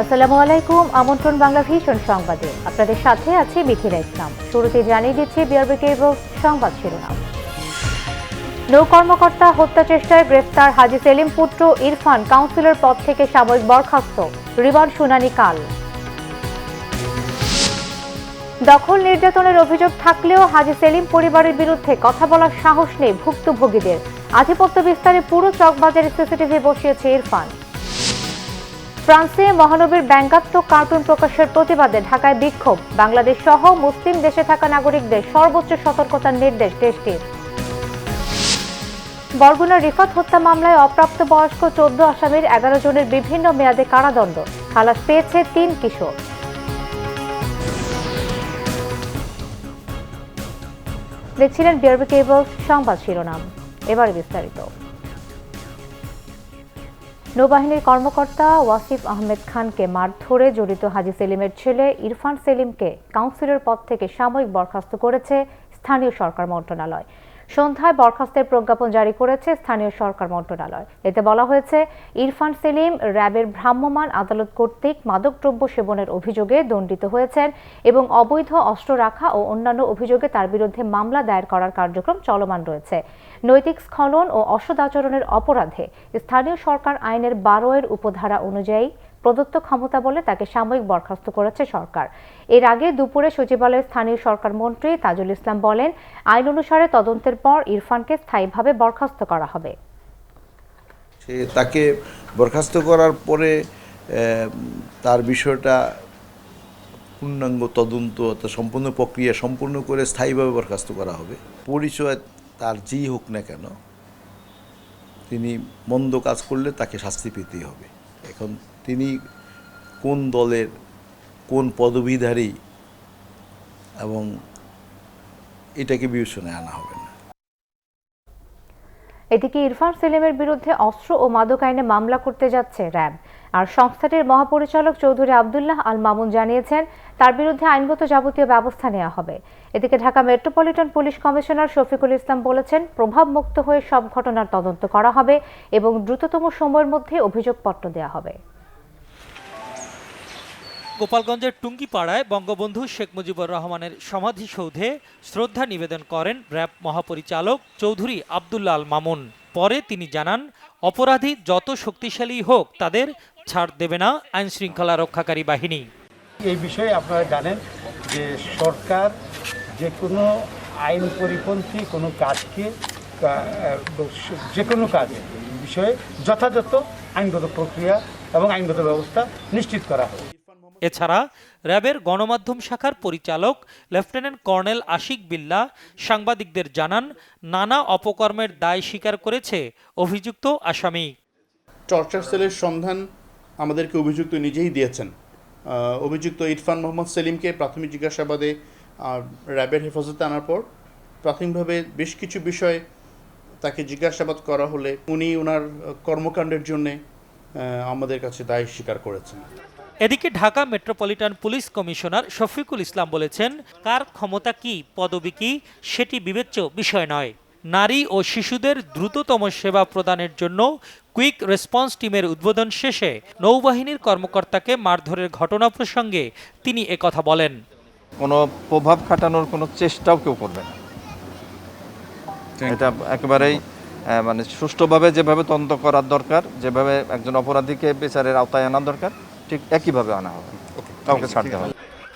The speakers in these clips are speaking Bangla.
আসসালামু আলাইকুম। আমন্ত্রণ বাংলা ভিশন সংবাদে আপনাদের সাথে আছে মিথিলা ইসলাম। শুরুতে জানিয়ে দিচ্ছি বিআরবি কেবল সংবাদ শিরোনাম। নৌ কর্মকর্তা হত্যা চেষ্টায় গ্রেফতার হাজী সেলিম পুত্র ইরফান কাউন্সিলর পদ থেকে সাময়িক বরখাস্ত, রিমান্ড শুনানি কাল। দখল নির্যাতনের অভিযোগ থাকলেও হাজী সেলিম পরিবারের বিরুদ্ধে কথা বলার সাহস নেই ভুক্তভোগীদের। আধিপত্য বিস্তারে পুরো চকবাজারে সিসিটিভি বসিয়েছে ইরফান। ফ্রান্সে মহানবীর ব্যঙ্গাত্মক কার্টুন প্রকাশের প্রতিবাদে ঢাকায় বিক্ষোভ। বাংলাদেশ সহ মুসলিম দেশে থাকা নাগরিকদের সর্বোচ্চ সতর্কতার নির্দেশ দেশটির। বরগুনার রিফাত হত্যা মামলায় অপ্রাপ্তবয়স্ক 14 আসামির 11 জনের বিভিন্ন মেয়াদে কারাদণ্ড, খালাস পেয়েছে 3 কিশোর। দেখছিলেন বিআরবি কেবল সংবাদ শিরোনাম, এবারে বিস্তারিত। নৌবাহিনীর কর্মকর্তা ওয়াসিফ আহমেদ খানকে মারধরে জড়িত হাজী সেলিমের ছেলে ইরফান সেলিমকে কাউন্সিলর পদ থেকে সাময়িক বরখাস্ত করেছে স্থানীয় সরকার মন্ত্রণালয়। সন্ধ্যায় বরখাস্তের প্রজ্ঞাপন জারি করেছে স্থানীয় সরকার মন্ত্রণালয়। এতে বলা হয়েছে, ইরফান সেলিম র্যাবের ভ্রাম্যমাণ আদালত কর্তৃক মাদকদ্রব্য সেবনের অভিযোগে দণ্ডিত হয়েছেন এবং অবৈধ অস্ত্র রাখা ও অন্যান্য অভিযোগে তার বিরুদ্ধে মামলা দায়ের করার কার্যক্রম চলমান রয়েছে। নৈতিক স্খলন ও অসদাচরণের অপরাধে স্থানীয় সরকার আইনের 12 উপধারা অনুযায়ী প্রদত্ত ক্ষমতা বলে তাকে সাময়িক বরখাস্ত করেছে সরকার। এর আগে দুপুরে সচিবালয়ের স্থানীয় সরকার মন্ত্রী তাজুল ইসলাম বলেন, আইন অনুসারে তদন্তের পর ইরফানকে স্থায়ীভাবে বরখাস্ত করা হবে। তাকে বরখাস্ত করার পরে তার বিষয়টা পূর্ণাঙ্গ তদন্ত, সম্পূর্ণ প্রক্রিয়া সম্পূর্ণ করে স্থায়ীভাবে বরখাস্ত করা হবে। পরিচয় তার যেই হোক না কেন, তিনি মন্দ কাজ করলে তাকে শাস্তি পেতেই হবে। এখন তিনি কোন দলের কোন পদবীধারী এবং এটাকে বিবেচনায় আনা হবে না। এদিকে ইরফান সেলিমের বিরুদ্ধে অস্ত্র ও মাদক আইনে মামলা করতে যাচ্ছে র্যাব। আর সংস্থাটির মহাপরিচালক চৌধুরী আব্দুল্লাহ আল মামুন জানিয়েছেন, তার বিরুদ্ধে আইনগত যাবতীয় ব্যবস্থা নেওয়া হবে। এদিকে Dhaka metropolitan police commissioner Shafiqul Islam বলেছেন, প্রভাবমুক্ত হয়ে সব ঘটনার তদন্ত করা হবে এবং দ্রুততম সময়ের মধ্যে অভিযোগপত্র দেওয়া হবে। গোপালগঞ্জের টুঙ্গিপাড়ায় বঙ্গবন্ধু শেখ মুজিবুর রহমানের সমাধিসৌধে শ্রদ্ধা নিবেদন করেন র্যাব মহাপরিচালক চৌধুরী আব্দুল্লাহ আল মামুন। পরে তিনি জানান, অপরাধী যত শক্তিশালী হোক তাদের ছাড় দেবে না আইন শৃঙ্খলা রক্ষাকারী বাহিনী। এই বিষয়ে আপনারা জানেন যে সরকার যে কোনো আইন পরিপন্থী কোনো কাজকে, যে কোনো কাজে বিষয়ে যথাযথ আইনগত প্রক্রিয়া এবং আইনগত ব্যবস্থা নিশ্চিত করা হয়। এছাড়া র্যাবের গণমাধ্যম শাখার পরিচালক লেফটেন্যান্ট কর্নেল আশিক বিল্লাহ সাংবাদিকদের জানান, নানা অপকর্মের দায় স্বীকার করেছে অভিযুক্ত আসামি। টর্চার সেলের সন্ধান আমাদেরকে অভিযুক্ত নিজেই দিয়েছেন। অভিযুক্ত ইরফান মোহাম্মদ সেলিমকে প্রাথমিক জিজ্ঞাসাবাদে র্যাবের হেফাজতে আনার পর প্রাথমিকভাবে বেশ কিছু বিষয় তাকে জিজ্ঞাসাবাদ করা হলে উনি ওনার কর্মকাণ্ডের জন্যে আমাদের কাছে দায় স্বীকার করেছেন। এদিকে Dhaka metropolitan police commissioner Shafiqul Islam বলেছেন, কার ক্ষমতা কি, পদবি কি, সেটি বিবেচ্য বিষয় নয়। নারী ও শিশুদের দ্রুততম সেবা প্রদানের জন্য কুইক রেসপন্স টিমের উদ্বোধন শেষে নৌবাহিনীর কর্মকর্তাকে মারধরের ঘটনা প্রসঙ্গে তিনি একথা বলেন। কোনো প্রভাব খাটানোর কোনো চেষ্টাও কেউ করবে না। এটা একেবারেই মানে সুষ্ঠুভাবে যেভাবে তদন্ত করার দরকার, যেভাবে একজন অপরাধীকে বিচারের আওতায় আনা দরকার, ঠিক একইভাবে আনা হবে, কাউকে ছাড়তে হবে।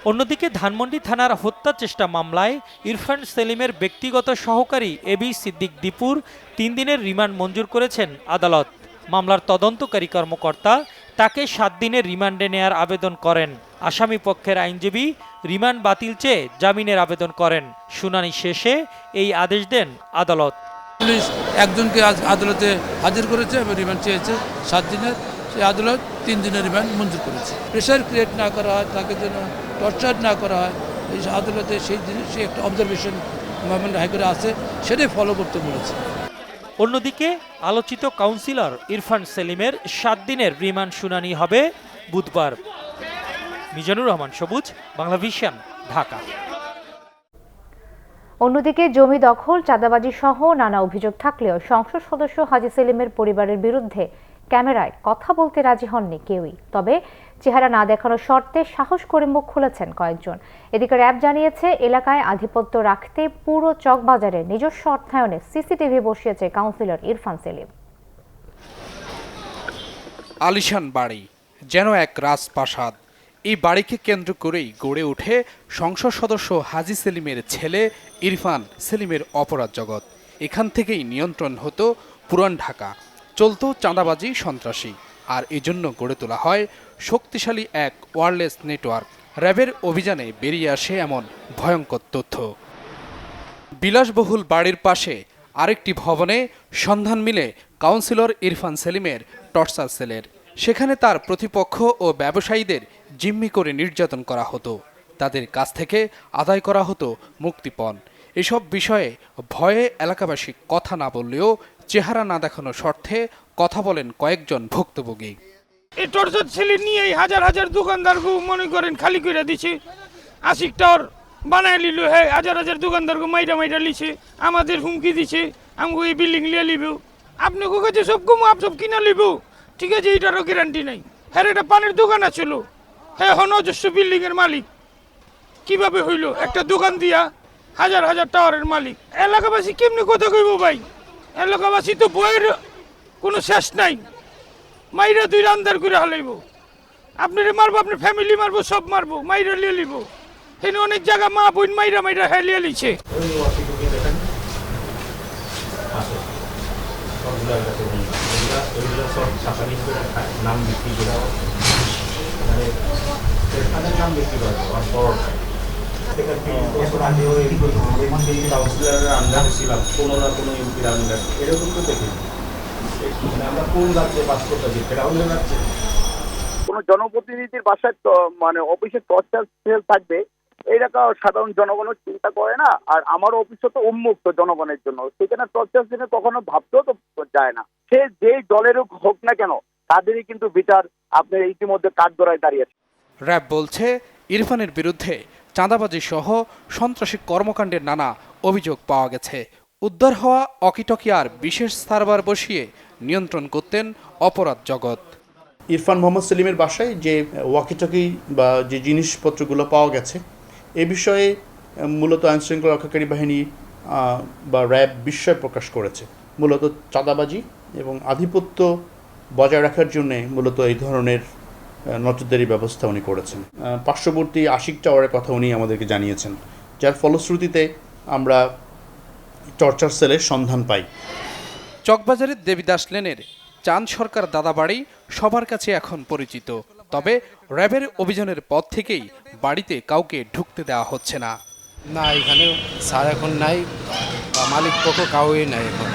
অন্যদিকে ধানমন্ডি থানার হত্যা চেষ্টা মামলায় ইরফান সেলিমের ব্যক্তিগত সহকারী এবি সিদ্দিক দীপুর 3 দিনের রিমান্ড মঞ্জুর করেছেন আদালত। মামলার তদন্তকারী কর্মকর্তা তাকে 7 দিনের রিমান্ডে নেয়ার আবেদন করেন। আসামি পক্ষের আইনজীবী রিমান্ড বাতিল চেয়ে জামিনের আবেদন করেন। শুনানি শেষে এই আদেশ দেন আদালত। পুলিশ একজনকে আদালতে হাজির করেছে এবং রিমান্ড চেয়েছে 7 দিনের, সেই আদালত 3 দিনের রিমান্ড মঞ্জুর করেছে। প্রেশার ক্রিয়েট না করা হয়, তাকে যেন টর্চার না করা হয়, এই আদালতে সেই জিনিস একটা অবজারভেশন গভর্নমেন্ট হাইকোর্টে আছে, সেটাই ফলো করতে বলেছে। অন্যদিকে আলোচিত কাউন্সিলর ইরফান সেলিমের 7 দিনের রিমান্ড শুনানি হবে বুধবার। মিজানুর রহমান সবুজ, বাংলা ভিশন, ঢাকা। অন্যদিকে জমি দখল, চাঁদাবাজি সহ নানা অভিযোগ থাকলেও সংসদ সদস্য হাজী সেলিমের পরিবারের বিরুদ্ধে ক্যামেরায় কথা বলতে রাজি হননি কেউই। তবে চেহারা না দেখানোর শর্তে সাহস করে মুখ খুলেছেন কয়েকজন। এদিকে র্যাব জানিয়েছে, এলাকায় আধিপত্য রাখতে পুরো চকবাজারে নিজস্ব অর্থায়নে সিসিটিভি বসিয়েছে কাউন্সিলর ইরফান সেলিম। আলিশান বাড়ি যেন এক রাজপ্রাসাদ। এই বাড়িকে কেন্দ্র করেই গড়ে ওঠে সংসদ সদস্য হাজী সেলিমের ছেলে ইরফান সেলিমের অপরাধ জগৎ। এখান থেকেই নিয়ন্ত্রণ হতো পুরান ঢাকা, চলতো চাঁদাবাজি, সন্ত্রাসী, আর এজন্য গড়ে তোলা হয় শক্তিশালী এক ওয়্যারলেস নেটওয়ার্ক। র্যাবের অভিযানে বেরিয়ে আসে এমন ভয়ঙ্কর তথ্য। বিলাসবহুল বাড়ির পাশে আরেকটি ভবনে সন্ধান মিলে কাউন্সিলর ইরফান সেলিমের টর্চার সেলের। সেখানে তার প্রতিপক্ষ ও ব্যবসায়ীদের জিম্মি করে নির্যাতন করা হতো, তাদের কাছ থেকে আদায় করা হতো মুক্তিপণ। এসব বিষয়ে ভয়ে এলাকাবাসী কথা না বললেও চেহারা না দেখানো শর্তে কথা বলেন কয়েকজন ভুক্তভোগী। এই টর্চার ছেলে নিয়ে হাজার হাজার দোকানদারকে মনে করেন খালি করে দিছে, আশিক টাওয়ার বানায় লিল, হ্যাঁ হাজার হাজার দোকানদারকে মাইরা লিছে, আমাদের হুমকি দিছে আমাকে এই বিল্ডিং লিয়ে লিব, আপনি কাছে সব কম সব কিনা লিব, ঠিক আছে, এইটারও গ্যারান্টি নাই। হ্যাঁ একটা পানের দোকান আছিল, হ্যাঁ হন অজস্র বিল্ডিং এর মালিক, কিভাবে হইল একটা দোকান দিয়া হাজার হাজার টাওয়ারের মালিক। এলাকাবাসী কেমনি কথা কইব ভাই, এলাকাবাসী তো বইয়ের কোনো শেষ নাই, মাইরা দুই আন্দার করে হালাইব, আপনারে মারবো, আপনার ফ্যামিলি মারবো, সব মারবো, মাইরা লিয়ে লিব। এখানে অনেক জায়গা মা বোন মাইরা হ্যাঁ লিয়ে লিছে। কোনো জনপ্রতিনিধির বাসায় মানে অফিসে টর্চার সেল থাকবে, এইটা সাধারণ জনগণও চিন্তা করে না। আর আমার অফিসও তো উন্মুক্ত জনগণের জন্য, সেখানে টর্চার সেলে কখনো ভাবতেও তো যায় না। সে যেই দলের হোক না কেন, তাদেরই কিন্তু বিচার আপনার ইতিমধ্যে কাঠগড়ায় দাঁড়িয়েছে। র্যাব বলছে ইরফানের বিরুদ্ধে চাঁদাবাজি সহ সন্ত্রাসী কর্মকাণ্ডের নানা অভিযোগ পাওয়া গেছে। উদ্ধার হওয়া অকিটকিয়ার বিশেষ সার্ভার বসিয়ে নিয়ন্ত্রণ করতেন অপরাধ জগৎ। ইরফান মোহাম্মদ সেলিমের বাসায় যে ওয়াকিটকি বা যে জিনিসপত্রগুলো পাওয়া গেছে, এ বিষয়ে মূলত আইনশৃঙ্খলা রক্ষাকারী বাহিনী বা র্যাব বিস্ময় প্রকাশ করেছে। মূলত চাঁদাবাজি এবং আধিপত্য বজায় রাখার জন্যে মূলত এই ধরনের নজরদারি ব্যবস্থা উনি করেছেন। পার্শ্ববর্তী আশিক টাওয়ারের কথা উনি আমাদেরকে জানিয়েছেন, যার ফলশ্রুতিতে আমরা টর্চার সেলের সন্ধান পাই। চকবাজারের দেবীদাস লেনের চাঁদ সরকার দাদাবাড়ি সবার কাছে এখন পরিচিত, তবে র্যাবের অভিযানের পর থেকেই বাড়িতে কাউকে ঢুকতে দেওয়া হচ্ছে না। না, এখানে স্যার এখন নাই, মালিক পক্ষ কাউই নাই এখন,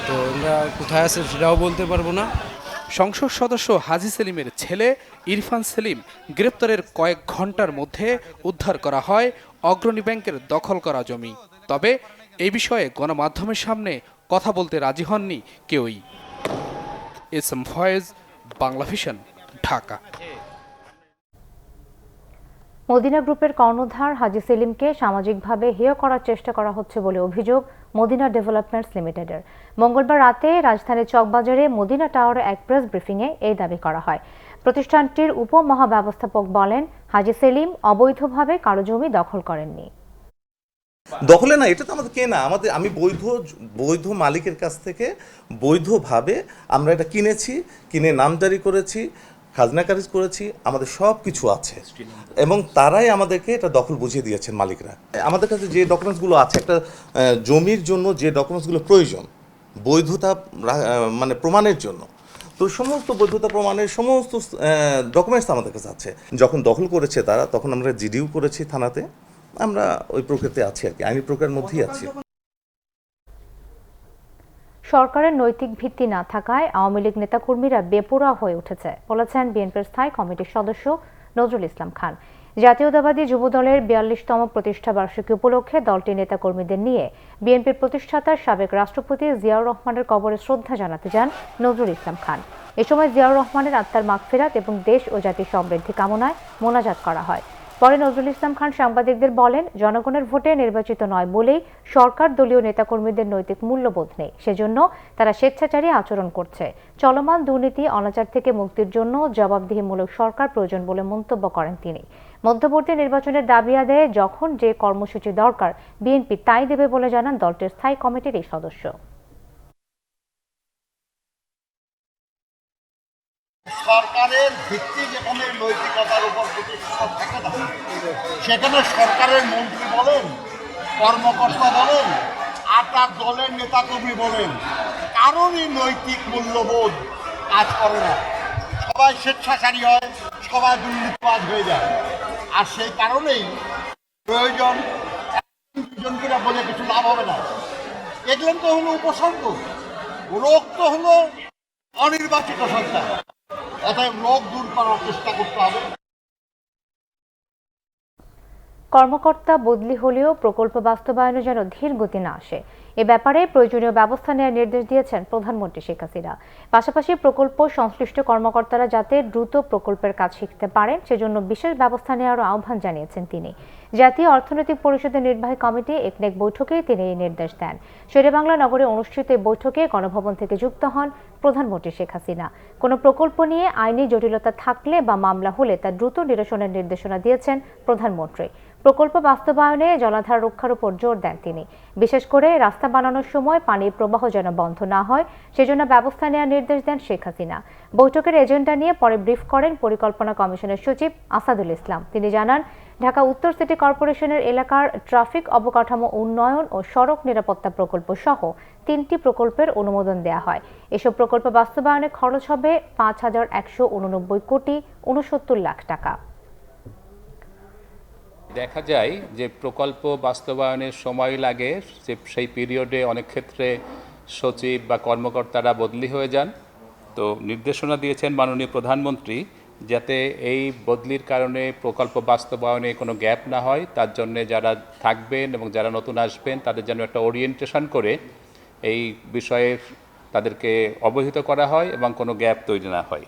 তো আমরা কোথায় আছে সেটাও বলতে পারবো না। সংসদ সদস্য হাজী সেলিমের ছেলে ইরফান সেলিম গ্রেপ্তারের কয়েক ঘন্টার মধ্যে উদ্ধার করা হয় অগ্রণী ব্যাংকের দখল করা জমি। তবে এই বিষয়ে গণমাধ্যমের সামনে কথা বলতে রাজি হননি কেউই। SM Foyez, Bangla Vision, Dhaka. মদিনা গ্রুপের কর্ণধার হাজী সেলিমকে সামাজিকভাবে হেয় করার চেষ্টা করা হচ্ছে বলে অভিযোগ মদিনা ডেভেলপমেন্টস লিমিটেডের। মঙ্গলবার রাতে রাজধানীর চকবাজারে মদিনা টাওয়ারে এক প্রেস ব্রিফিংয়ে এই দাবি করা হয়। প্রতিষ্ঠানটির উপমহাব্যবস্থাপক বলেন, হাজী সেলিম অবৈধভাবে কারো জমি দখল করেননি। দখলে না, এটা তো আমাদের কেনা, আমি বৈধ মালিকের কাছ থেকে বৈধভাবে আমরা এটা কিনে নামজারি করেছি, খাজনা খারিজ করেছি, আমাদের সব কিছু আছে এবং তারাই আমাদেরকে এটা দখল বুঝিয়ে দিয়েছেন মালিকরা। আমাদের কাছে যে ডকুমেন্টসগুলো আছে, একটা জমির জন্য যে ডকুমেন্টসগুলো প্রয়োজন বৈধতা মানে প্রমাণের জন্য, তো সমস্ত বৈধতা প্রমাণের সমস্ত ডকুমেন্টস আমাদের কাছে আছে। যখন দখল করেছে তারা, তখন আমরা জিডিও করেছি থানাতে, আমরা ওই প্রক্রিয়াতে আছি আর কি, আইনি প্রক্রিয়ার মধ্যেই আছি। সরকারের নৈতিক ভিত্তি না থাকায় আওয়ামী লীগ নেতাকর্মীরা বেপরোয়া হয়ে উঠেছে বলেছেন বিএনপির স্থায়ী কমিটির সদস্য নজরুল ইসলাম খান। জাতীয়তাবাদী যুবদলের ৪২তম প্রতিষ্ঠা বার্ষিকী উপলক্ষে দলটির নেতাকর্মীদের নিয়ে বিএনপির প্রতিষ্ঠাতা সাবেক রাষ্ট্রপতি জিয়াউর রহমানের কবরে শ্রদ্ধা জানাতে যান নজরুল ইসলাম খান। এ সময় জিয়াউর রহমানের আত্মার মাগফিরাত এবং দেশ ও জাতির সমৃদ্ধি কামনায় মোনাজাত করা হয়। পরে নজরুল ইসলাম খান সাংবাদিকদের বলেন, জনগণের ভোটে নির্বাচিত নয় বলেই সরকার দলীয় নেতাকর্মীদের নৈতিক মূল্যবোধ নেই, সেজন্য তারা স্বেচ্ছাচারী আচরণ করছে। চলমান দুর্নীতি অনাচার থেকে মুক্তির জন্য জবাবদিহিমূলক সরকার প্রয়োজন বলে মন্তব্য করেন তিনি। মধ্যবর্তী নির্বাচনের দাবি আদায়ে যখন যে কর্মসূচি দরকার বিএনপি তাই দেবে বলে জানান দলটির স্থায়ী কমিটির এই সদস্য। সরকারের ভিত্তি যেখানে নৈতিকতার উপর প্রতিষ্ঠিত থাকে না, সেখানে সরকারের মন্ত্রী বলেন, কর্মকর্তা বলেন, আর তার দলের নেতাকর্মী বলেন, কারণই নৈতিক মূল্যবোধ কাজ করে না। সবাই স্বেচ্ছাচারী হয়, সবাই দুর্নীতিবাজ হয়ে যায়। আর সেই কারণেই প্রয়োজন দুজনকে বলে কিছু লাভ হবে না। এগুলো তো হলো উপসর্গ, রোগ তো হলো অনির্বাচিত সরকার। অতএব রোগ দূর করার চেষ্টা করতে হবে। কর্মকর্তা বদলি হলেও প্রকল্প বাস্তবায়নে যেন ধীর গতি না আসে, এ ব্যাপারে প্রয়োজনীয় ব্যবস্থা নেওয়ার নির্দেশ দিয়েছেন প্রধানমন্ত্রী শেখ হাসিনা। পাশাপাশি প্রকল্প সংশ্লিষ্ট কর্মকর্তারা যাতে দ্রুত প্রকল্পের কাজ শিখতে পারেন সেজন্য বিশেষ ব্যবস্থা নেওয়ারও আহ্বান জানিয়েছেন তিনি। জাতীয় অর্থনৈতিক পরিষদের নির্বাহী কমিটি একনেক বৈঠকে তিনি এই নির্দেশ দেন। শেরেবাংলা নগরে অনুষ্ঠিত এই বৈঠকে গণভবন থেকে যুক্ত হন প্রধানমন্ত্রী শেখ হাসিনা। কোনো প্রকল্প নিয়ে আইনি জটিলতা থাকলে বা মামলা হলে তা দ্রুত নিরসনের নির্দেশনা দিয়েছেন প্রধানমন্ত্রী। প্রকল্প বাস্তবায়নে জলাধার রক্ষার উপর জোর দেন তিনি। বিশেষ করে রাস্তা বানানোর সময় পানির প্রবাহ যেন বন্ধ না হয় সেজন্য ব্যবস্থা নেওয়ার নির্দেশ দেন শেখ হাসিনা। বৈঠকের এজেন্ডা নিয়ে পরে ব্রিফ করেন পরিকল্পনা কমিশনের সচিব আসাদুল ইসলাম। তিনি জানান, ঢাকা উত্তর সিটি কর্পোরেশনের এলাকার ট্রাফিক অবকাঠামো উন্নয়ন ও সড়ক নিরাপত্তা প্রকল্প সহ 3টি প্রকল্পের অনুমোদন দেওয়া হয়। এসব প্রকল্প বাস্তবায়নে খরচ হবে 5,189 কোটি 69 লাখ টাকা। দেখা যায় যে প্রকল্প বাস্তবায়নের সময় লাগে, সেই পিরিয়ডে অনেক ক্ষেত্রে সচিব বা কর্মকর্তারা বদলি হয়ে যান। তো নির্দেশনা দিয়েছেন মাননীয় প্রধানমন্ত্রী যাতে এই বদলির কারণে প্রকল্প বাস্তবায়নে কোনো গ্যাপ না হয়, তার জন্য যারা থাকবেন এবং যারা নতুন আসবেন তাদের যেন একটা ওরিয়েন্টেশন করে এই বিষয়ে তাদেরকে অবহিত করা হয় এবং কোনো গ্যাপ তৈরি না হয়।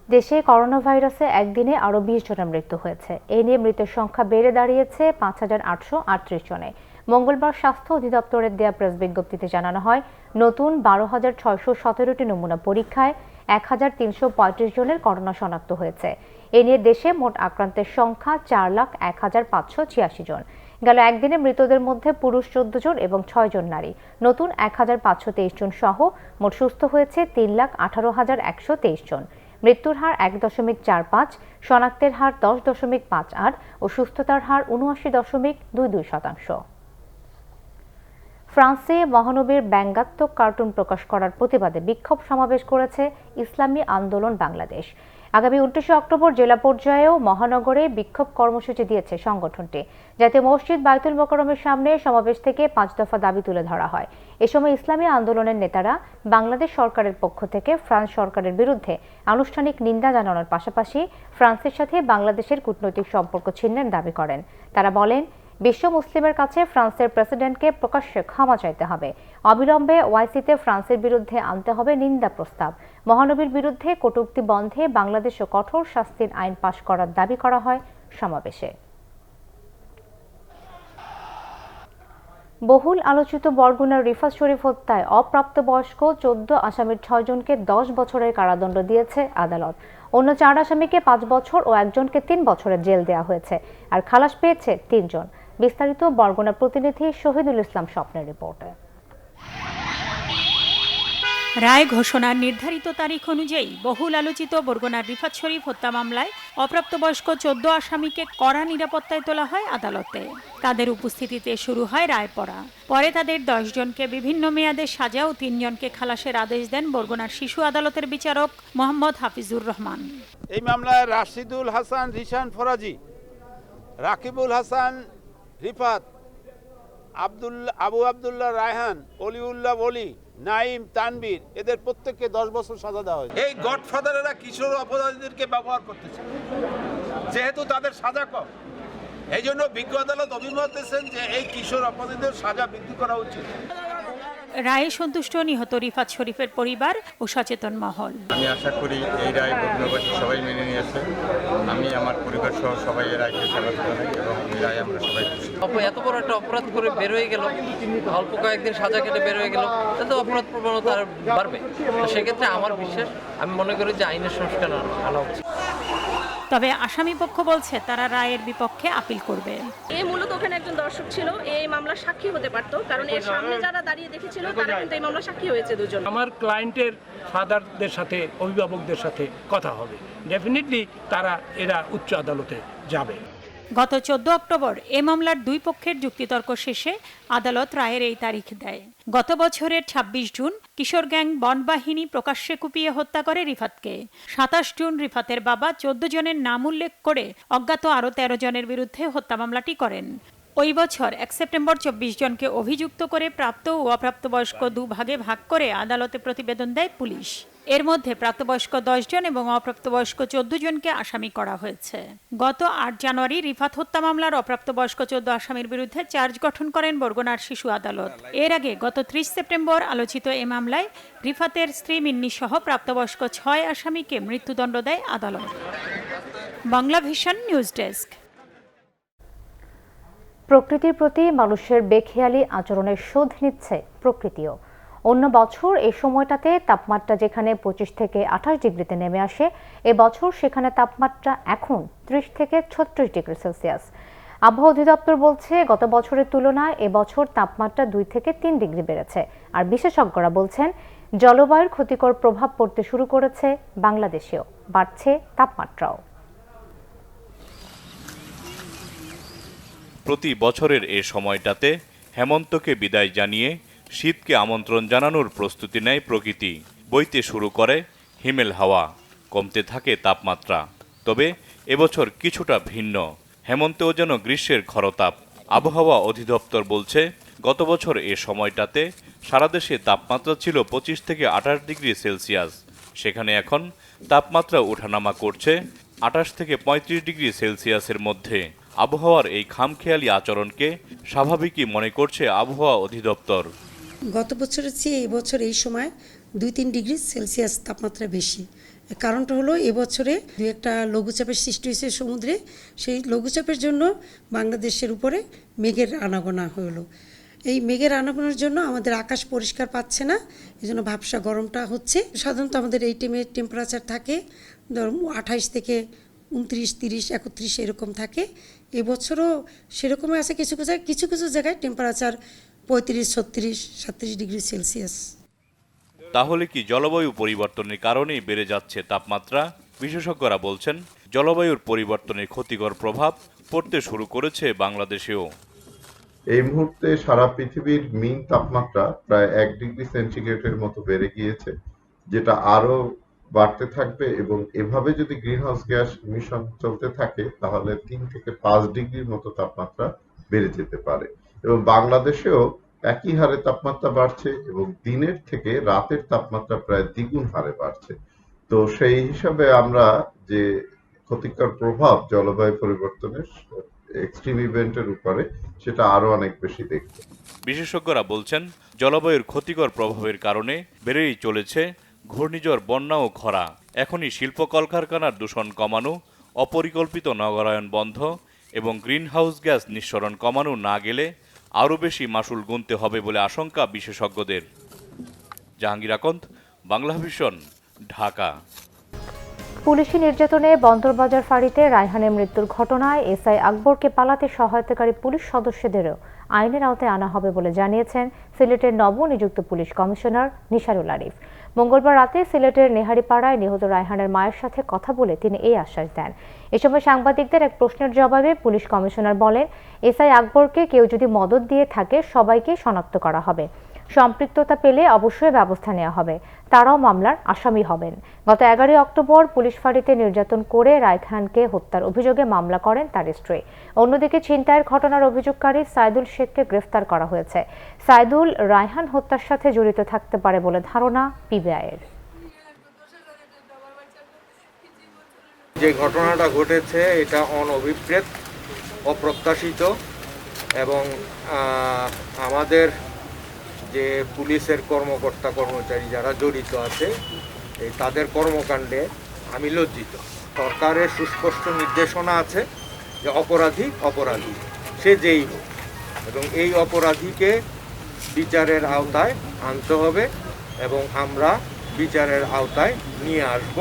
দেশে করোনা ভাইরাসে একদিনে আরও 20 জনের মৃত্যু হয়েছে। এ নিয়ে মৃতের সংখ্যা বেড়ে দাঁড়িয়েছে 5,838 জনে। মঙ্গলবার স্বাস্থ্য অধিদপ্তরের দেয়া প্রেস বিজ্ঞপ্তিতে জানানো হয়, নতুন 12,617টি নমুনা পরীক্ষায় 1,335 জনের করোনা শনাক্ত হয়েছে। এ নিয়ে দেশে মোট আক্রান্তের সংখ্যা 4,01,586 জন। গেল একদিনে মৃতদের মধ্যে পুরুষ 14 জন এবং 6 জন নারী। নতুন 1,523 জন সহ মোট সুস্থ হয়েছে 3,18,123 জন। মৃত্যুর হার 1.45, শনাক্তের হার 10.58 ও সুস্থতার হার 79.22%। ফ্রান্সে মহানবীর ব্যঙ্গাত্মক কার্টুন প্রকাশ করার প্রতিবাদে বিক্ষোভ সমাবেশ করেছে ইসলামী আন্দোলন বাংলাদেশ। আগামী 29 অক্টোবর জেলা পর্যায়েও মহানগরে বিক্ষোভ কর্মসূচি দিয়েছে সংগঠনটি। জাতীয় মসজিদ বায়তুল মোকাররমের সামনে সমাবেশ থেকে 5 দফা দাবি তুলে ধরা হয়। এ সময় ইসলামী আন্দোলনের নেতারা বাংলাদেশ সরকারের পক্ষ থেকে ফ্রান্স সরকারের বিরুদ্ধে আনুষ্ঠানিক নিন্দা জানানোর পাশাপাশি ফ্রান্সের সাথে বাংলাদেশের কূটনৈতিক সম্পর্ক ছিন্নের দাবি করেন। তারা বলেন, বিশ্ব মুসলিমের কাছে ফ্রান্সের প্রেসিডেন্টকে প্রকাশ্যে ক্ষমা চাইতে হবে। অবিলম্বে ওআইসিতে ফ্রান্সের বিরুদ্ধে আনতে হবে নিন্দা প্রস্তাব। মহানবীর বিরুদ্ধে কটূক্তি বন্ধে বাংলাদেশে কঠোর শাস্তির আইন পাশ করার দাবি করা হয় সমাবেশে। বহুল আলোচিত বরগুনার রিফাত শরীফ হত্যায় অপ্রাপ্তবয়স্ক 14 আসামির 6 জনকে 10 বছরের কারাদণ্ড দিয়েছে আদালত। অন্য 4 আসামিকে 5 বছর ও একজনকে 3 বছরের জেল দেওয়া হয়েছে, আর খালাস পেয়েছে 3 জন। বিস্তারিত বরগুনা প্রতিনিধি শহীদুল ইসলাম স্বপ্নের রিপোর্টে। রায় ঘোষণার নির্ধারিত তারিখ অনুযায়ী বহুল আলোচিত বরগুনার রিফাত শরীফ হত্যা মামলায় অপ্রাপ্তবয়স্ক 14 আসামিকে কড়া নিরাপত্তায় তোলা হয় আদালতে। তাদের উপস্থিতিতে শুরু হয় রায় পড়া। পরে তাদের 10 জনকে বিভিন্ন মেয়াদে সাজা ও 3 জনকে খালাসের আদেশ দেন বরগুনার শিশু আদালতের বিচারক মোহাম্মদ হাফিজুর রহমান। এই মামলায় রাশিদুল হাসান রিশান ফরাজি, রাকিবুল হাসান রিফাত, আবু আব্দুল্লাহ রায়হান, অলিউল্লাহ ওলি, নাইম, তানবীর, এদের প্রত্যেককে 10 বছর সাজা দেওয়া হয়েছে। এই গডফাদারেরা কিশোর অপরাধীদেরকে ব্যবহার করতেছে, যেহেতু তাদের সাজা কম, এই জন্য বিজ্ঞ আদালত অভিমত দিয়েছেন যে এই কিশোর অপরাধীদের সাজা বৃদ্ধি করা উচিত। রায়ে সন্তুষ্ট নিহত রিফাত শরীফের পরিবার ও সচেতন মহল। আমি আশা করি এই রায় বদনবাসী সবাই মেনে নিয়েছে। আমি আমার পরিবার সহ সবাই এই রায়কে স্বাগত জানাই এবং এই রায় আমরা সবাই খুশি। এত বড় একটা অপরাধ করে বের হয়ে গেল, অল্প কয়েকদিন সাজা কেটে বের হয়ে গেল, তাতে অপরাধ প্রবণতা আর বাড়বে। তো সেক্ষেত্রে আমার বিশ্বাস, আমি মনে করি যে আইনের সংস্কার আনা উচিত। তবে আসামি পক্ষ বলছে তারা রায়ের বিপক্ষে আপিল করবে। এই মূলত ওখানে একজন দর্শক ছিল, এই মামলার সাক্ষী হতে পারতো, কারণ এর সামনে যারা দাঁড়িয়ে দেখেছিল তারা কিন্তু এই মামলার সাক্ষী হয়েছে দুজন। আমার ক্লায়েন্টের ফাদারদের সাথে, অভিভাবকদের সাথে কথা হবে, ডেফিনেটলি এরা উচ্চ আদালতে যাবে। গত 14 অক্টোবর এ মামলার দুই পক্ষের যুক্তিতর্ক শেষে আদালত রায়ের এই তারিখ দেয়। গত বছরের 26 জুন কিশোর গ্যাং বনবাহিনী প্রকাশ্যে কুপিয়ে হত্যা করে রিফাতকে। 27 জুন রিফাতের বাবা 14 জনের নাম উল্লেখ করে অজ্ঞাত আরও 13 জনের বিরুদ্ধে হত্যা মামলাটি করেন। ওই বছর 1 সেপ্টেম্বর 24 জনকে অভিযুক্ত করে প্রাপ্ত ও অপ্রাপ্তবয়স্ক দুভাগে ভাগ করে আদালতে প্রতিবেদন দেয় পুলিশ। এর মধ্যে প্রাপ্তবয়স্ক 10 জন এবং অপ্রাপ্তবয়স্ক 14 জনকে আসামি করা হয়েছে। গত 8 জানুয়ারি রিফাত হত্যা মামলার অপ্রাপ্তবয়স্ক 14 আসামির বিরুদ্ধে চার্জ গঠন করেন বরগুনার শিশু আদালত। এর আগে গত 30 সেপ্টেম্বর আলোচিত এ মামলায় রিফাতের স্ত্রী মিন্নি সহ প্রাপ্তবয়স্ক 6 আসামিকে মৃত্যুদণ্ড দেয় আদালত। Bangla vision news desk. প্রকৃতির প্রতি মানুষের বেখেয়ালি আচরণের শোধ নিচ্ছে প্রকৃতিও। অন্য বছর এই সময়টাতে তাপমাত্রা যেখানে 25 থেকে 28 ডিগ্রিতে নেমে আসে, এবছর সেখানে তাপমাত্রা এখন 30 থেকে 36 ডিগ্রি সেলসিয়াস। আবহাওয়া অধিদপ্তর বলছে গত বছরের তুলনায় এবছর তাপমাত্রা 2 থেকে 3 ডিগ্রি বেড়েছে। আর বিশেষজ্ঞরা বলছেন জলবায়ুর ক্ষতিকর প্রভাব পড়তে শুরু করেছে বাংলাদেশেও, বাড়ছে তাপমাত্রাও। প্রতি বছরের এ সময়টাতে হেমন্তকে বিদায় জানিয়ে শীতকে আমন্ত্রণ জানানোর প্রস্তুতি নেয় প্রকৃতি। বইতে শুরু করে হিমেল হাওয়া, কমতে থাকে তাপমাত্রা। তবে এবছর কিছুটা ভিন্ন, হেমন্তেও যেন গ্রীষ্মের খরতাপ। আবহাওয়া অধিদপ্তর বলছে গত বছর এ সময়টাতে সারা দেশে তাপমাত্রা ছিল 25 থেকে 28 ডিগ্রি সেলসিয়াস। সেখানে এখন তাপমাত্রা ওঠানামা করছে 28 থেকে 35 ডিগ্রি সেলসিয়াসের মধ্যে। আবহাওয়ার এই খামখেয়ালি আচরণকে স্বাভাবিকই মনে করছে আবহাওয়া অধিদপ্তর। গত বছরের চেয়ে এবছর এই সময় 2-3 ডিগ্রি সেলসিয়াস তাপমাত্রা বেশি। কারণটা হলো এবছরে দু একটা লঘুচাপের সৃষ্টি হয়েছে সমুদ্রে, সেই লঘুচাপের জন্য বাংলাদেশের উপরে মেঘের আনাগোনা হলো। এই মেঘের আনাগোনার জন্য আমাদের আকাশ পরিষ্কার পাচ্ছে না, এই জন্য ভাবসা গরমটা হচ্ছে। সাধারণত আমাদের এই টাইমে টেম্পারেচার থাকে 28 থেকে 29, 30, 31 এরকম থাকে। এবছরও সেরকমই আছে, কিছু কিছু জায়গায় টেম্পারেচার 35, 36, 37 ডিগ্রি সেলসিয়াস। তাহলে কি জলবায়ু পরিবর্তনের কারণেই বেড়ে যাচ্ছে তাপমাত্রা? বিশেষজ্ঞরা বলছেন জলবায়ুর পরিবর্তনের ক্ষতিকর প্রভাব পড়তে শুরু করেছে বাংলাদেশেও। এই মুহূর্তে সারা পৃথিবীর মিন তাপমাত্রা প্রায় 1 ডিগ্রি সেন্টিগ্রেডের মতো বেড়ে গিয়েছে, যেটা আরো বাড়তে থাকবে এবং এভাবে যদি গ্রিনহাউস গ্যাস ইমিশন চলতে থাকে তাহলে 3 থেকে 5 ডিগ্রির মতো তাপমাত্রা বেড়ে যেতে পারে। এবং বাংলাদেশেও একই হারে তাপমাত্রা বাড়ছে এবং দিনের থেকে রাতের তাপমাত্রা প্রায় দ্বিগুণ হারে বাড়ছে। তো সেই হিসাবে আমরা যে ক্ষতিকর প্রভাব জলবায়ু পরিবর্তনের এক্সট্রিম ইভেন্টের উপরে সেটা আরো অনেক বেশি দেখব। বিশেষজ্ঞরা বলছেন জলবায়ুর ক্ষতিকর প্রভাবের কারণে বেড়েই চলেছে ঘূর্ণিঝড়, বন্যা ও খরা। এখনই শিল্প কলকারখানার দূষণ কমানো, অপরিকল্পিত নগরায়ন বন্ধ এবং গ্রিনহাউস গ্যাস নিঃসরণ কমানো না গেলে আরও বেশি মাসুল গুনতে হবে বলে আশঙ্কা বিশেষজ্ঞদের। জাহাঙ্গীর আকন্দ, বাংলা ভিশন, ঢাকা। পুলিশি নির্যাতনে বন্দরবাজার ফাঁড়িতে রায়হানের মৃত্যুর ঘটনায় এসআই আকবরকে পালাতে সহায়তাকারী পুলিশ সদস্যদেরও আইনের আওতায় আনা হবে বলে জানিয়েছেন সিলেটের নবনিযুক্ত পুলিশ কমিশনার নিসারুল আরিফ। মঙ্গলবার রাতে সিলেটের নেহারিপাড়ায় নিহত রায়হানের মায়ের সাথে কথা বলে তিনি এই আশ্বাস দেন। এ সময় সাংবাদিকদের এক প্রশ্নের জবাবে পুলিশ কমিশনার বলেন, এসআই আকবরকে কেউ যদি মদদ দিয়ে থাকে সবাইকে শনাক্ত করা হবে, সম্পৃক্ততা পেলে অবশ্যই ব্যবস্থা নেওয়া হবে, তারাও মামলার আসামি হবেন। গত 11 অক্টোবর পুলিশ ফাঁড়িতে নির্যাতন করে রায়হানকে হত্যার অভিযোগে মামলা করেন তার স্ত্রী। অন্যদিকে ছিনতাইয়ের ঘটনার অভিযোগকারী সাইদুল শেখকে গ্রেফতার করা হয়েছে। সাইদুল রায়হান হত্যার সাথে জড়িত থাকতে পারে বলে ধারণা পিবিআইয়ের। যে ঘটনাটা ঘটেছে এটা অনভিপ্রেত, অপ্রত্যাশিত এবং আমাদের যে পুলিশের কর্মকর্তা কর্মচারী যারা জড়িত আছে তাদের কর্মকাণ্ডে আমি লজ্জিত। সরকারের সুস্পষ্ট নির্দেশনা আছে যে অপরাধী অপরাধী, সে যেই হোক, এবং এই অপরাধীকে বিচারের আওতায় আনতে হবে এবং আমরা বিচারের আওতায় নিয়ে আসব।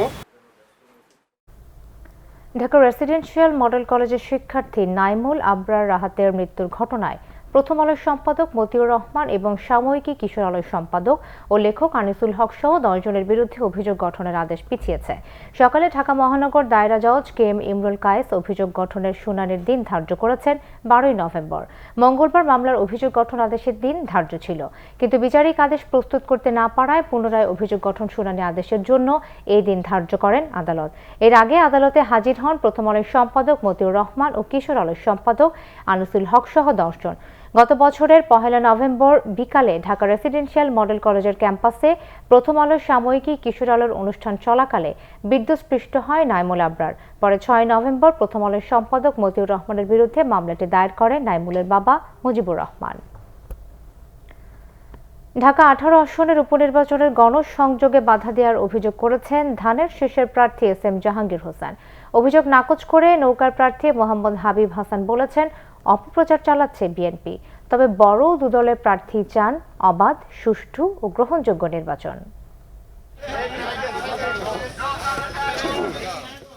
ঢাকা রেসিডেন্সিয়াল মডেল কলেজের শিক্ষার্থী নাইমুল আবরার রাহাতের মৃত্যুর ঘটনায় প্রথম আলোর সম্পাদক মতিউর রহমান এবং সাময়িকী কিশোর আলোর সম্পাদক ও লেখক আনিসুল হক সহ 10 জনের বিরুদ্ধে অভিযোগ গঠনের আদেশ পিছিয়েছে। সকালে ঢাকা মহানগর দায়রা জজ কে এম ইমরুল কায়েস অভিযোগ গঠনের শুনানির দিন ধার্য করেছেন 12 নভেম্বর। মঙ্গলবার মামলার অভিযোগ গঠন আদেশের দিন ধার্য ছিল, কিন্তু বিচারিক আদেশ প্রস্তুত করতে না পারায় পুনরায় অভিযোগ গঠন শুনানি আদেশের জন্য এই দিন ধার্য করেন আদালত। এর আগে আদালতে হাজির হন প্রথম আলোর সম্পাদক মতিউর রহমান ও কিশোর আলোর সম্পাদক আনিসুল হক সহ 10 জন। গত বছরের 1 নভেম্বর বিকালে ঢাকা রেসিডেন্সিয়াল মডেল কলেজের ক্যাম্পাসে প্রথম আলোর সাময়িকী কিশোর আলোর অনুষ্ঠান চলাকালে বিদ্যুৎস্পৃষ্ট হয় নাইমুল আবরার। পরে 6 নভেম্বর প্রথম আলোর সম্পাদক মতিউর রহমানের বিরুদ্ধে মামলাটি দায়ের করেন নাইমুলের বাবা মুজিবুর রহমান। ঢাকা 18 আসনের উপনির্বাচনের গণসংযোগে বাধা দেওয়ার অভিযোগ করেছেন ধানের শীষের প্রার্থী এস.এম. জাহাঙ্গীর হোসেন। অভিযোগ নাকচ করে নৌকার প্রার্থী মোহাম্মদ হাবিব হাসান বলেছেন, অপপ্রচার চালাচ্ছে বিএনপি, তবে বড় দুদলের প্রার্থী চান অবাধ, সুষ্ঠু ও গ্রহণযোগ্য নির্বাচন।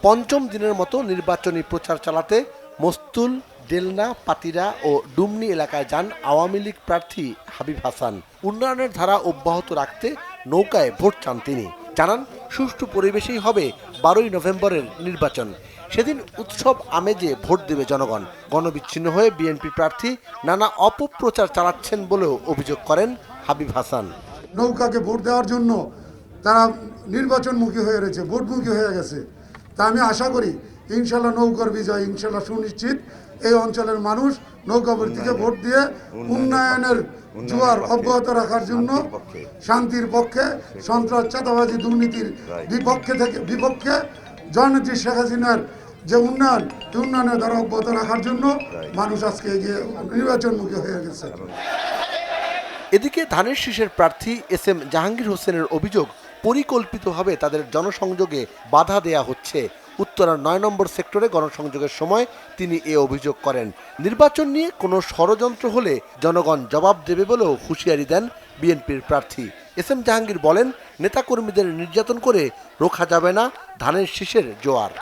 পঞ্চম দিনের মতো নির্বাচনী প্রচার চালাতে মস্তুল, ডেলনা, পাতিরা ও ডুমনি এলাকায় যান আওয়ামী লীগ প্রার্থী হাবিব হাসান। উন্নয়নের ধারা অব্যাহত রাখতে নৌকায় ভোট চান তিনি। জানান, সুষ্ঠু পরিবেশেই হবে 12 নভেম্বরের নির্বাচন। সেদিন উৎসব আমেজে ভোট দেবে জনগণ। গণবিচ্ছিন্ন হয়ে বিএনপি প্রার্থী নানা অপপ্রচার চালাচ্ছেন বলেও অভিযোগ করেন হাবিব হাসান। নৌকাকে ভোট দেওয়ার জন্য তারা নির্বাচনমুখী হয়ে রয়েছে, ভোটমুখী হয়ে গেছে। তা আমি আশা করি ইনশাল্লাহ নৌকার বিজয় ইনশাল্লাহ সুনিশ্চিত। এই অঞ্চলের মানুষ নৌকাবর্তীকে ভোট দিয়ে উন্নয়নের জোয়ার অব্যাহত রাখার জন্য শান্তির পক্ষে, সন্ত্রাস, চাঁদাবাজি, দুর্নীতির বিপক্ষে জননেত্রী শেখ হাসিনার যে উন্নয়ন, এই উন্নয়নের দ্বারা অব্যাহত রাখার জন্য মানুষ আজকে এগিয়ে নির্বাচনমুখী হয়ে গেছে। এদিকে ধানের শীষের প্রার্থী এস.এম. জাহাঙ্গীর হোসেনের অভিযোগ, পরিকল্পিতভাবে তাদের জনসংযোগে বাধা দেয়া হচ্ছে। উত্তরার 9 নম্বর সেক্টরে গণসংযোগের সময় তিনি এ অভিযোগ করেন। নির্বাচন নিয়ে কোনো ষড়যন্ত্র হলে জনগণ জবাব দেবে বলেও হুঁশিয়ারি দেন বিএনপির প্রার্থী। এস.এম. জাহাঙ্গীর বলেন, নেতাকর্মীদের নির্যাতন করে রোখা যাবে না ধানের শীষের জোয়ার।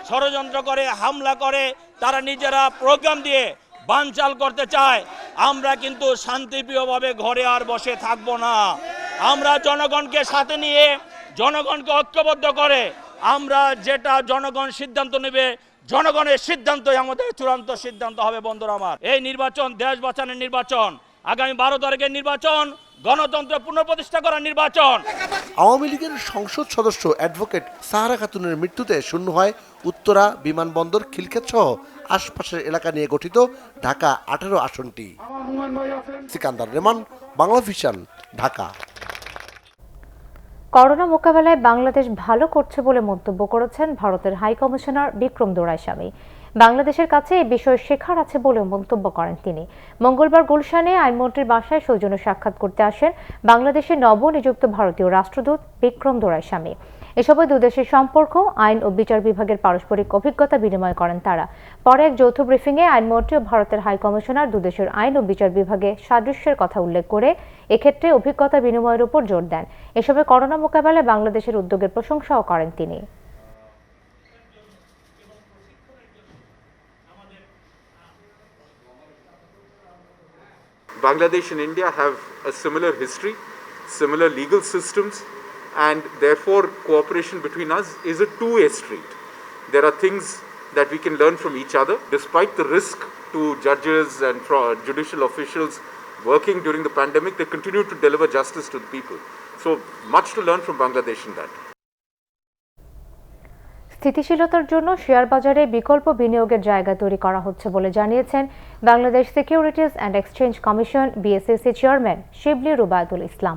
ষড়যন্ত্র করে, হামলা করে, তারা নিজেরা প্রোগ্রাম দিয়ে বানচাল করতে চায়। আমরা কিন্তু শান্তিপ্রিয়ভাবে ঘরে আর বসে থাকব না। আমরা জনগণকে সাথে নিয়ে, জনগণকে ঐক্যবদ্ধ করে আমরা যেটা জনগণ সিদ্ধান্ত নেবে, জনগণের সিদ্ধান্তই আমাদের চূড়ান্ত সিদ্ধান্ত হবে। বন্ধুরা আমার, এই নির্বাচন দেশ বাঁচানোর নির্বাচন, আগামী 12 তারিখের নির্বাচন গণতন্ত্র পুনঃপ্রতিষ্ঠা করার নির্বাচন। আওয়ামী লীগের সংসদ সদস্য অ্যাডভোকেট সাহারা খাতুনের মৃত্যুতে শূন্য হয় উত্তরা, বিমানবন্দর, খিলক্ষেত সহ আশপাশের এলাকা নিয়ে গঠিত ঢাকা 18 আসনটি। সিকান্দার রেমান, বাংলা ভিশন, ঢাকা। করোনা মোকাবেলায় বাংলাদেশ ভালো করছে বলে মন্তব্য করেছেন ভারতের হাই কমিশনার বিক্রম দোরাইস্বামী। বাংলাদেশের কাছে এই বিষয়ে শেখার আছে বলেও মন্তব্য করেন তিনি। মঙ্গলবার গুলশানে আইনমন্ত্রীর বাসায় সৌজন্য সাক্ষাৎ করতে আসেন বাংলাদেশের নবনিযুক্ত ভারতীয় রাষ্ট্রদূত বিক্রম দোরাইস্বামী। এ সময় দুদেশের সম্পর্ক, আইন ও বিচার বিভাগের পারস্পরিক অভিজ্ঞতা বিনিময় করেন তারা। পরে এক যৌথ ব্রিফিংয়ে আইনমন্ত্রী ও ভারতের হাই কমিশনার দুদেশের আইন ও বিচার বিভাগে সাদৃশ্যের কথা উল্লেখ করে এক্ষেত্রে অভিজ্ঞতা বিনিময়ের উপর জোর দেন। এ সময় করোনা মোকাবেলায় বাংলাদেশের উদ্যোগের প্রশংসাও করেন তিনি। Bangladesh and India have a similar history, similar legal systems, and therefore cooperation between us is a two-way street. There are things that we can learn from each other. Despite the risk to judges and judicial officials working during the pandemic, they continue to deliver justice to the people. So much to learn from Bangladesh in that. স্থিতিশীলতার জন্য শেয়ার বাজারে বিকল্প বিনিয়োগের জায়গা তৈরি করা হচ্ছে বলে জানিয়েছেন Bangladesh securities and exchange commission BSEC chairman Shibli Rubayatul Islam.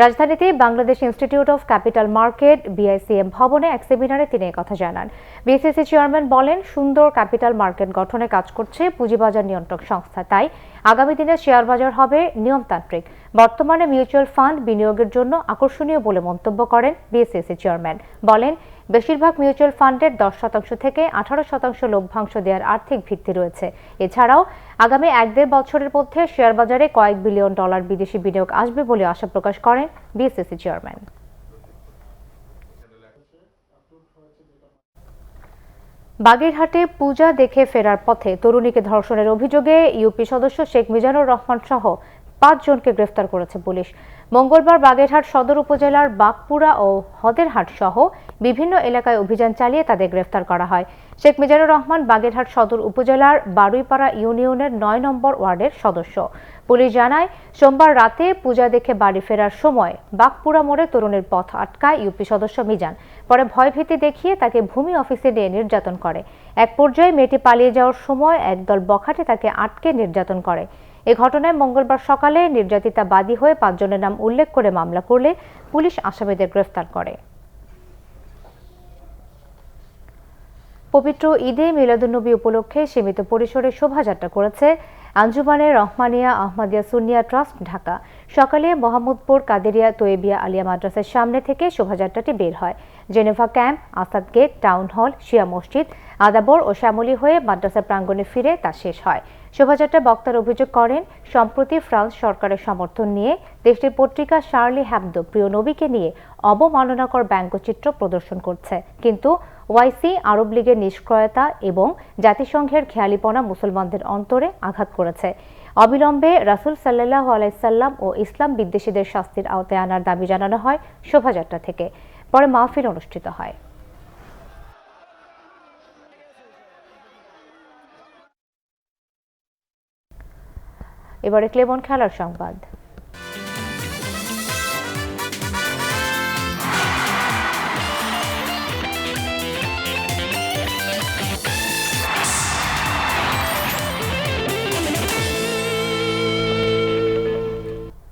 রাজধানীতে Bangladesh institute of capital market BICM ভবনে এক সেমিনারে তিনি কথা জানান। বিএসইসি চেয়ারম্যান বলেন, সুন্দর ক্যাপিটাল মার্কেট গঠনে কাজ করছে পুঁজিবাজার নিয়ন্ত্রক সংস্থা, তাই আগামী দিনে শেয়ার বাজার হবে নিয়মতান্ত্রিক। বর্তমানে মিউচুয়াল ফান্ড বিনিয়োগের জন্য আকর্ষণীয় বলে মন্তব্য করেন বিএসইসি চেয়ারম্যান। বলেন, বেশিরভাগ মিউচুয়াল ফান্ডের 10% থেকে 18% লভ্যাংশ দেওয়ার আর্থিক ভিত্তি রয়েছে। এছাড়াও আগামী 1-1.5 বছরের মধ্যে শেয়ার বাজারে কয়েক বিলিয়ন ডলার বিদেশি বিনিয়োগ আসবে বলে আশা প্রকাশ করেন বিএসইসি চেয়ারম্যান। বাগেরহাটে পূজা দেখে ফেরার পথে তরুণীকে ধর্ষণের অভিযোগে ইউপি সদস্য শেখ মিজানুর রহমান সহ 5 জনকে গ্রেফতার করেছে পুলিশ। মঙ্গলবার বাগেরহাট সদর উপজেলার বাগপুরা ও হদেরহাট সহ বিভিন্ন এলাকায় অভিযান চালিয়ে তাদের গ্রেফতার করা হয়। শেখ মিজানুর রহমান বাগেরহাট সদর উপজেলার বারুইপাড়া ইউনিয়নের 9 নম্বর ওয়ার্ডের সদস্য। পুলিশ জানায়, সোমবার রাতে পূজা দেখে বাড়ি ফেরার সময় বাগপুরা মোড়ে তরুণীর পথ আটকায় ইউপি সদস্য মিজান। পরে ভয়ভীতি দেখিয়ে তাকে ভূমি অফিসে নিয়ে নির্যাতন করে। এক পর্যায়ে মেয়েটি পালিয়ে যাওয়ার সময় একদল বখাটে তাকে আটকে নির্যাতন করে। এ ঘটনায় মঙ্গলবার সকালে নির্যাতিতা বাদী হয়ে 5 জনের নাম উল্লেখ করে মামলা করলে পুলিশ আসামিদের গ্রেফতার করে। পবিত্র ঈদে মিলাদুন্নবী উপলক্ষে সীমিত পরিসরে শোভাযাত্রা করেছে আঞ্জুমানে রহমানিয়া আহমদিয়া সুন্নিয়া ট্রাস্ট ঢাকা। সকালে মোহাম্মদপুর কাদেরিয়া তৈবিয়া আলিয়া মাদ্রাসার সামনে থেকে শোভাযাত্রাটি বের হয়। Geneva camp, Asad gate, town hall, শিয়া মসজিদ, আদাবর ও শ্যামলী হয়ে মাদ্রাসা প্রাঙ্গণে ফিরে তা শেষ হয়। শোভাযাত্রা বক্তারা অভিযোগ করেন, সম্প্রতি ফ্রান্স সরকারের সমর্থন নিয়ে দেশটির পত্রিকা শার্লি হ্যাবদো প্রিয় নবীকে নিয়ে অবমাননাকর ব্যঙ্গচিত্র প্রদর্শন করছে। কিন্তু ওয়াইসি, আরব লীগের নিষ্ক্রিয়তা এবং জাতিসংঘের খেয়ালিপনা মুসলমানদের অন্তরে আঘাত করেছে। অবিলম্বে রাসূল সাল্লাল্লাহু আলাইহি সাল্লাম ও ইসলাম বিদ্বেষীদের শাস্তির আওতায় আনার দাবি জানানো হয় শোভাযাত্রা থেকে। পরে মাহফিল অনুষ্ঠিত হয়। এবারে ক্লেবন খেলার সংবাদ।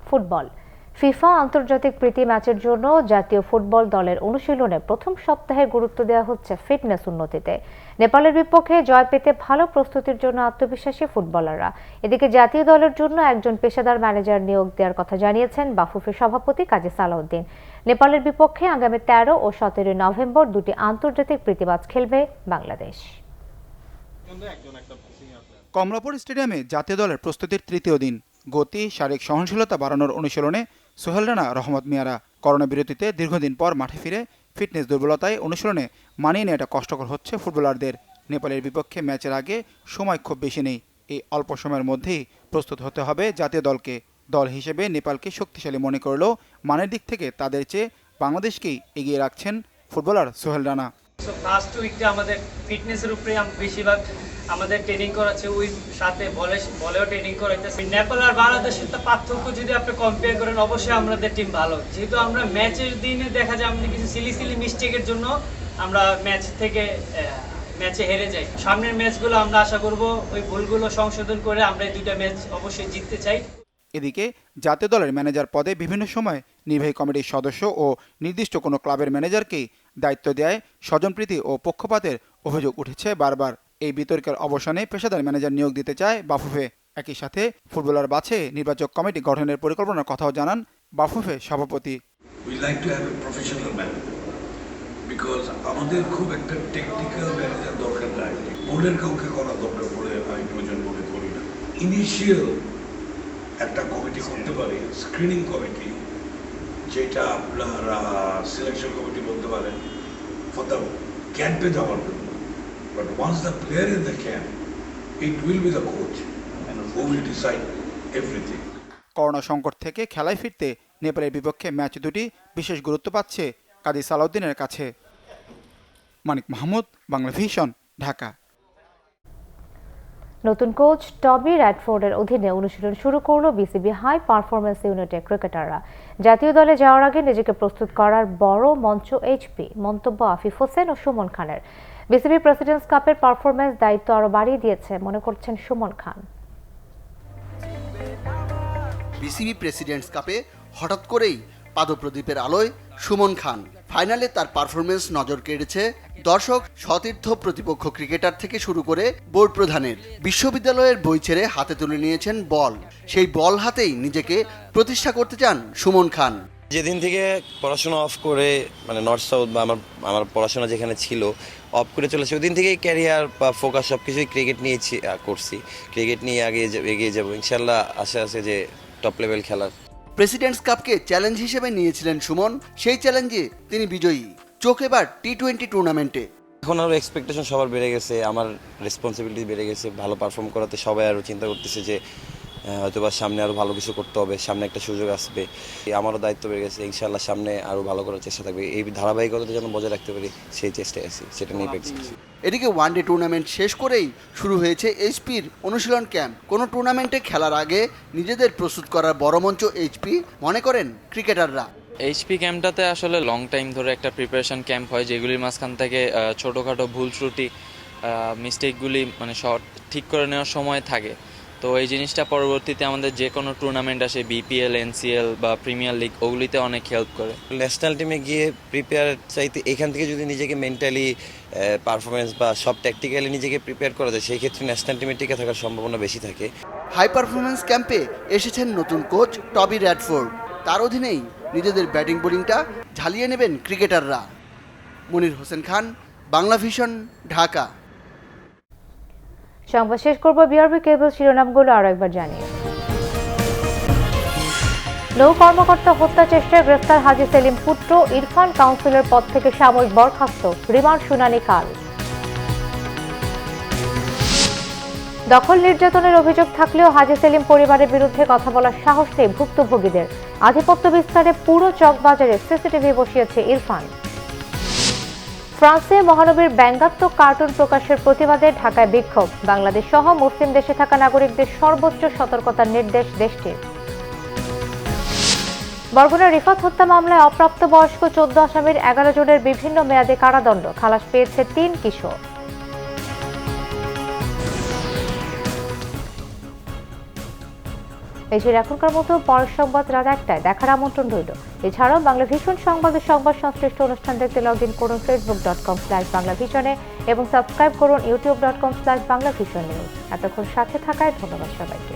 ফুটবল। ফিফা আন্তর্জাতিক প্রীতি ম্যাচের জন্য জাতীয় ফুটবল দলের অনুশীলনে প্রথম সপ্তাহে গুরুত্ব দেওয়া হচ্ছে ফিটনেস উন্নতিতে। নেপালের বিপক্ষে জয় পেতে ভালো প্রস্তুতির জন্য আত্মবিশ্বাসী ফুটবলাররা। এদিকে জাতীয় দলের জন্য একজন পেশাদার ম্যানেজার নিয়োগ দেওয়ার কথা জানিয়েছেন বাফুফের সভাপতি কাজী সালাউদ্দিন। নেপালের বিপক্ষে আগামী 13 ও 17 নভেম্বর 2টি আন্তর্জাতিক প্রীতি ম্যাচ খেলবে বাংলাদেশ। কমলাপুর স্টেডিয়ামে জাতীয় দলের প্রস্তুতির তৃতীয় দিন। গতি, শারীরিক সহনশীলতা বাড়ানোর অনুশীলনে সোহেল রানা, রহমত মিয়ারা। করোনা বিরতিতে দীর্ঘদিন পর মাঠে ফিরে ফিটনেস দুর্বলতায় অনুশীলনে মানিয়ে নেওয়াটা কষ্টকর হচ্ছে ফুটবলারদের। নেপালের বিপক্ষে ম্যাচের আগে সময় খুব বেশি নেই। এই অল্প সময়ের মধ্যেই প্রস্তুত হতে হবে জাতীয় দলকে। দল হিসেবে নেপালকে শক্তিশালী মনে করলেও মানের দিক থেকে তাদের চেয়ে বাংলাদেশকেই এগিয়ে রাখছেন ফুটবলার সোহেল রানা। ফার্স্ট উইকটা আমাদের ফিটনেসের উপরে বেশিরভাগ আমাদের ট্রেনিং করাচ্ছে, ওই সাথে বলেও ট্রেনিং করাইতেছে। নেপাল আর বাংলাদেশের তো পার্থক্য যদি আপনি কম্পেয়ার করেন, অবশ্যই আমাদের টিম ভালো। যেহেতু আমরা ম্যাচের দিনে দেখা যায় আমাদের কিছু সিলি মিস্টেকের জন্য আমরা ম্যাচে হেরে যাই। সামনের ম্যাচগুলো আমরা আশা করব ওই ভুলগুলো সংশোধন করে আমরা এই 2টা ম্যাচ অবশ্যই জিততে চাই। এদিকে জাতীয় দলের ম্যানেজার পদে বিভিন্ন সময় নির্বাহী কমিটির সদস্য ও নির্দিষ্ট কোনো ক্লাবের ম্যানেজারকেই দায়িত্ব দেয় স্বজনপ্রীতি ও পক্ষপাতের অভিযোগ উঠেছে বারবার। এই বিতর্কের অবসানে পেশাদার ম্যানেজার নিয়োগ দিতে চায় বাফুফে। একই সাথে ফুটবলার বাছে নির্বাচক কমিটি গঠনের পরিকল্পনার কথাও জানান বাফুফে সভাপতি। আমাদের খুব একটা টেকনিক্যাল ম্যানেজার দরকার নাই, বোর্ডের কাউকে করা দরকার বলে আমি প্রয়োজন মনে করি না। ইনিশিয়াল একটা কমিটি করতে পারে, স্ক্রিনিং কমিটি, যেটা আপনার সিলেকশন কমিটি বলতে পারেন ফর দ্য ক্যাম্পে যাওয়ার জন্য। But once the player in the camp, it will be the coach who will decide everything. Corona সংকট থেকে খেলায় ফিরতে নেপালের বিপক্ষে ম্যাচ দুটি বিশেষ গুরুত্ব পাচ্ছে কাজী সালাউদ্দিনের কাছে। মানিক মাহমুদ, বাংলা ভিশন, ঢাকা। নতুন কোচ টবি র্যাডফোর্ডের অধীনে অনুশীলন শুরু করলো বিসিবি হাই পারফরম্যান্স ইউনিটের ক্রিকেটাররা। জাতীয় দলে যাওয়ার আগে নিজেকে প্রস্তুত করার বড় মঞ্চ এইচপি, মন্তব্য আফিফ হোসেন ও সুমন খানের। বিসিবি প্রেসিডেন্টস কাপের পারফরম্যান্স দায়িত্ব আরো বাড়িয়ে দিয়েছে মনে করছেন সুমন খান। বিসিবি প্রেসিডেন্টস কাপে হঠাৎ করেই পাদপ্রদীপের আলোয় সুমন খান। ফাইনালে তার পারফরমেন্স নজর কেড়েছে দর্শক, সতীর্থ, প্রতিপক্ষ ক্রিকেটার থেকে শুরু করে বোর্ড প্রধানের। বিশ্ববিদ্যালয়ের বই ছেড়ে হাতে তুলে নিয়েছেন বল। সেই বল হাতেই নিজেকে প্রতিষ্ঠা করতে চান সুমন খান। যেদিন থেকে পড়াশোনা অফ করে মানে নর্থ সাউথ বা আমার পড়াশোনা যেখানে ছিল অফ করে চলেছে, ওই দিন থেকেই ক্যারিয়ার বা ফোকাস সব কিছুই ক্রিকেট নিয়ে করছি। ক্রিকেট নিয়ে এগিয়ে যাবো ইনশাল্লাহ। আশা আছে যে টপ লেভেল খেলার। প্রেসিডেন্টস কাপকে চ্যালেঞ্জ হিসেবে নিয়েছিলেন সুমন। সেই চ্যালেঞ্জে তিনি বিজয়ী। চোখ এবার টি-20 টুর্নামেন্টে। এখন আরও এক্সপেকটেশন সবার বেড়ে গেছে, আমার রেসপন্সিবিলিটি বেড়ে গেছে। ভালো পারফর্ম করাতে সবাই আরও চিন্তা করতেছে যে হয়তোবা সামনে আরও ভালো কিছু করতে হবে, সামনে একটা সুযোগ আসবে। আমারও দায়িত্ব বেড়ে গেছে, ইনশাল্লাহ সামনে আরও ভালো করার চেষ্টা থাকবে। এই ধারাবাহিকতা যেন বজায় রাখতে পারি সেই চেষ্টায় আছি, সেটা নিয়ে প্র্যাকটিস করছি। এদিকে ওয়ানডে টুর্নামেন্ট শেষ করেই শুরু হয়েছে এইচপির অনুশীলন ক্যাম্প। কোনো টুর্নামেন্টে খেলার আগে নিজেদের প্রস্তুত করার বড় মঞ্চ এইচপি মনে করেন ক্রিকেটাররা। এইচপি ক্যাম্পটাতে আসলে লং টাইম ধরে একটা প্রিপারেশন ক্যাম্প হয়, যেগুলির মাঝখান থেকে ছোটোখাটো ভুল ত্রুটি মিস্টেকগুলি মানে ঠিক করে নেওয়ার সময় থাকে। তো এই জিনিসটা পরবর্তীতে আমাদের যে কোনো টুর্নামেন্ট আসে, বিপিএল, এনসিএল বা প্রিমিয়ার লিগ, ওগুলিতে অনেক হেল্প করে। ন্যাশনাল টিমে গিয়ে প্রিপেয়ার চাইতে এখান থেকে যদি নিজেকে মেন্টালি পারফরমেন্স বা সব ট্যাকটিক্যালি নিজেকে প্রিপেয়ার করা যায়, সেই ক্ষেত্রে ন্যাশনাল টিমে টিকে থাকার সম্ভাবনা বেশি থাকে। হাই পারফরমেন্স ক্যাম্পে এসেছেন নতুন কোচ টবি র্যাডফোর্ড। তার অধীনেই নিজেদের ব্যাটিং বোলিংটা ঝালিয়ে নেবেন ক্রিকেটাররা। মনির হোসেন খান, বাংলা ভিশন, ঢাকা। সংবাদ শেষ করব বিআরবি কেবল শিরোনামগুলো আরো একবার জানিয়ে। নৌ কর্মকর্তা হত্যা চেষ্টায় গ্রেফতার হাজী সেলিম পুত্র ইরফান কাউন্সিলের পদ থেকে সাময়িক বরখাস্ত, রিমান্ড শুনানি কাল। দখল নির্যাতনের অভিযোগ থাকলেও হাজী সেলিম পরিবারের বিরুদ্ধে কথা বলার সাহস নেই ভুক্তভোগীদের। আধিপত্য বিস্তারে পুরো চকবাজারে সিসিটিভি বসিয়েছে ইরফান। ফ্রান্সে মহানবীর ব্যঙ্গাত্মক কার্টুন প্রকাশের প্রতিবাদে ঢাকায় বিক্ষোভ। বাংলাদেশ সহ মুসলিম দেশে থাকা নাগরিকদের সর্বোচ্চ সতর্কতার নির্দেশ দেশটির। বরগুনা রিফাত হত্যা মামলায় অপ্রাপ্তবয়স্ক 14 আসামির 11 জনের বিভিন্ন মেয়াদে কারাদণ্ড, খালাস পেয়েছে 3 কিশোর। এই ছিল এখনকার মতো। পরের সংবাদ রাত 1টায় দেখার আমন্ত্রণ রইল। এছাড়াও বাংলা ভিশন সংবাদের সংবাদ সংশ্লিষ্ট অনুষ্ঠান দেখতে লগ ইন করুন facebook.com/বাংলাভিশনে এবং সাবস্ক্রাইব করুন youtube.com/বাংলাভিশন নিউজ। এতক্ষণ সাথে থাকায় ধন্যবাদ সবাইকে।